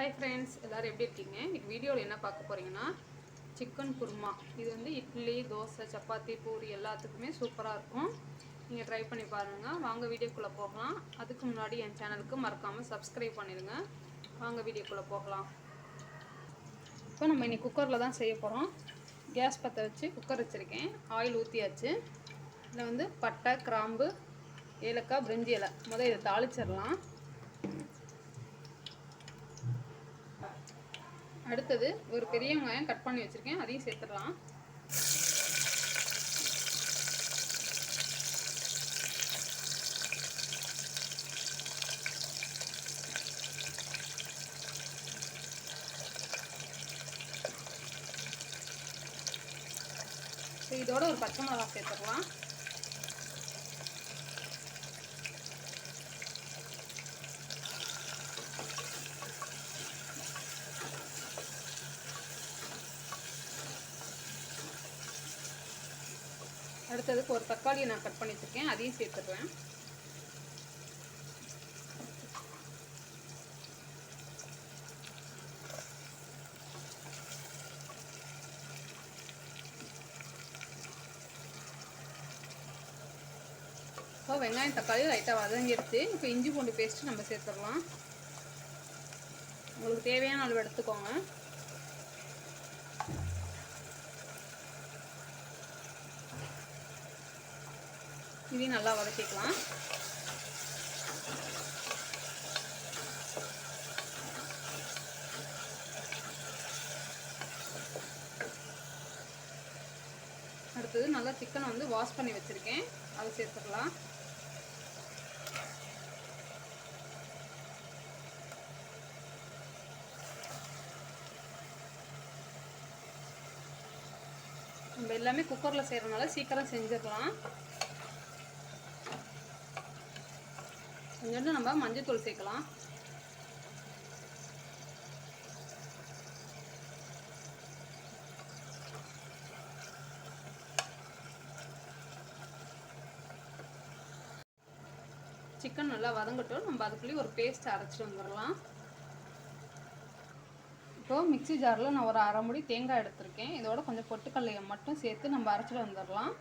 Hi friends, எல்லோரும் எப்படி இருக்கீங்க? இந்த வீடியோவில் என்ன பார்க்க போகிறீங்கன்னா சிக்கன் குருமா. இது வந்து இட்லி, தோசை, சப்பாத்தி, பூரி எல்லாத்துக்குமே சூப்பராக இருக்கும். நீங்கள் ட்ரை பண்ணி பாருங்கள். வாங்க வீடியோக்குள்ளே போகலாம். அதுக்கு முன்னாடி என் சேனலுக்கு மறக்காமல் சப்ஸ்கிரைப் பண்ணிடுங்க. வாங்க வீடியோக்குள்ளே போகலாம். இப்போ நம்ம இன்றைக்கி குக்கரில் தான் செய்ய போகிறோம். கேஸ் பற்ற வச்சு குக்கர் வச்சுருக்கேன். ஆயில் ஊற்றியாச்சு. இதில் வந்து பட்டை, கிராம்பு, ஏலக்காய், பிரிஞ்சி இலை இதை தாளிச்சிடலாம். அடுத்தது ஒரு பெரிய வெங்காயம் கட் பண்ணி வச்சுருக்கேன், அதையும் சேர்த்துடலாம். இதோட ஒரு பச்சை மிளகாய் சேர்த்துடலாம். அடுத்ததுக்கு ஒரு தக்காளியை நான் கட் பண்ணி வச்சுருக்கேன், அதையும் சேர்த்துடுறேன். இப்போ வெங்காயம் தக்காளி லைட்டாக வதங்கிடுச்சு. இப்போ இஞ்சி பூண்டு பேஸ்ட்டு நம்ம சேர்த்துடலாம். உங்களுக்கு தேவையான அளவு எடுத்துக்கோங்க. இதையும் நல்லா வதக்கிக்கலாம். அடுத்தது நல்லா சிக்கனை வந்து வாஷ் பண்ணி வச்சுருக்கேன், அதை சேர்த்துக்கலாம். நம்ம எல்லாமே குக்கரில் செய்கிறதுனால சீக்கிரம் செஞ்சிடலாம். கொஞ்சோண்டு நம்ம மஞ்சள்தூள் சேர்க்கலாம். சிக்கன் நல்லா வதங்கட்டும். நம்ம அதுக்குள்ளேயே ஒரு பேஸ்ட் அரைச்சிட்டு வந்துடலாம். இப்போது மிக்ஸி ஜாரில் நான் ஒரு அரை முடி தேங்காய் எடுத்திருக்கேன். இதோட கொஞ்சம் பொட்டுக்கல்லையை மட்டும் சேர்த்து நம்ம அரைச்சிட்டு வந்துடலாம்.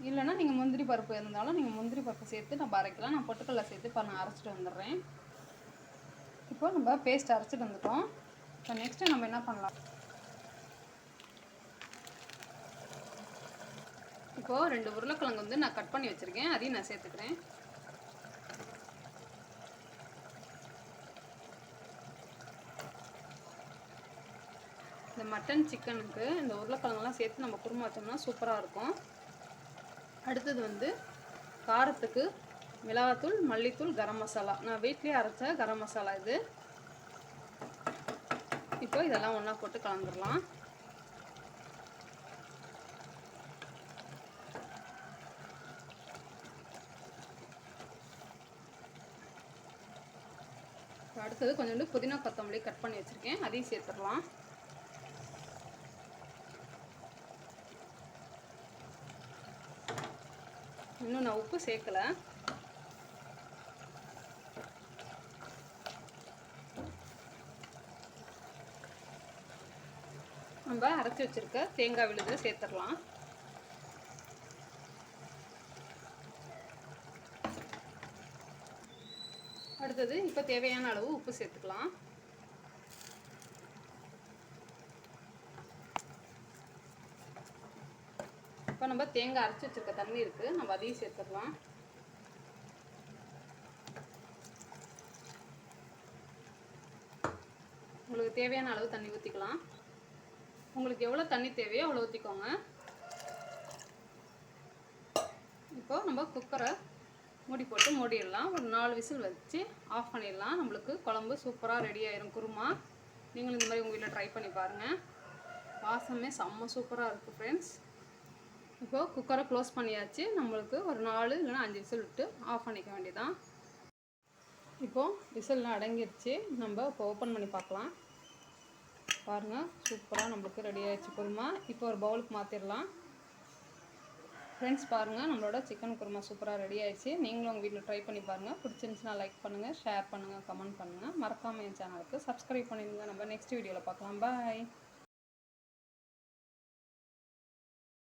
இல்லைனா நீங்கள் முந்திரி பருப்பு இருந்தாலும் நீங்கள் முந்திரி பருப்பு சேர்த்து நம்ம அரைக்கலாம். நான் பொட்டுக்கல்லை சேர்த்து இப்போ நான் அரைச்சிட்டு வந்துடுறேன். இப்போ நம்ம பேஸ்ட் அரைச்சிட்டு வந்துட்டோம். இப்போ நெக்ஸ்ட்டு நம்ம என்ன பண்ணலாம்? இப்போது 2 உருளைக்கிழங்கு வந்து நான் கட் பண்ணி வச்சுருக்கேன், அதையும் நான் சேர்த்துக்கிறேன். இந்த மட்டன் சிக்கனுக்கு இந்த உருளைக்கிழங்கெல்லாம் சேர்த்து நம்ம குருமா வச்சோம்னா சூப்பராக இருக்கும். அடுத்தது வந்து காரத்துக்கு மிளகாத்தூள், மல்லித்தூள், கரம் மசாலா. நான் வீட்லேயே அரைச்ச கரம் மசாலா இது. இப்போ இதெல்லாம் ஒன்றா போட்டு கலந்துடலாம். அடுத்தது கொஞ்சோண்டு புதினா கொத்தமல்லி கட் பண்ணி வச்சுருக்கேன், அதையும் சேர்த்துடலாம். இன்னும் நான் உப்பு சேர்க்கலை. நம்ம அரைச்சி வச்சுருக்க தேங்காய் விழுது சேர்த்துடலாம். அடுத்தது இப்போ தேவையான அளவு உப்பு சேர்த்துக்கலாம். இப்போ நம்ம தேங்காய் அரைச்சி வச்சுருக்க தண்ணி இருக்குது, நம்ம அதையும் சேர்த்துடலாம். உங்களுக்கு தேவையான அளவு தண்ணி ஊற்றிக்கலாம். உங்களுக்கு எவ்வளோ தண்ணி தேவையோ அவ்வளோ ஊற்றிக்கோங்க. இப்போ நம்ம குக்கரை மூடி போட்டு மூடிடலாம். ஒரு 4 விசில் வச்சு ஆஃப் பண்ணிடலாம். நம்மளுக்கு குழம்பு சூப்பராக ரெடி ஆயிரும் குருமா. நீங்களும் இந்த மாதிரி உங்கள் வீட்டில் ட்ரை பண்ணி பாருங்கள். வாசமே செம்ம சூப்பராக இருக்குது ஃப்ரெண்ட்ஸ். இப்போது குக்கரை க்ளோஸ் பண்ணியாச்சு. நம்மளுக்கு ஒரு 4 இல்லைனா 5 விசில் விட்டு ஆஃப் பண்ணிக்க வேண்டியதான். இப்போது விசில்லாம் அடங்கிடுச்சு. நம்ம இப்போ ஓப்பன் பண்ணி பார்க்கலாம். பாருங்கள், சூப்பராக நம்மளுக்கு ரெடி ஆகிடுச்சு குருமா. இப்போ ஒரு பவுலுக்கு மாற்றிடலாம். ஃப்ரெண்ட்ஸ் பாருங்கள், நம்மளோட சிக்கன் குருமா சூப்பராக ரெடி ஆயிடுச்சு. நீங்களும் உங்கள் வீட்டில் ட்ரை பண்ணி பாருங்கள். பிடிச்சிருந்துச்சுன்னா லைக் பண்ணுங்கள், ஷேர் பண்ணுங்கள், கமெண்ட் பண்ணுங்கள். மறக்காமல் என் சேனலுக்கு சப்ஸ்கிரைப் பண்ணிடுங்க. நம்ம நெக்ஸ்ட் வீடியோவில் பார்க்கலாம். பாய்.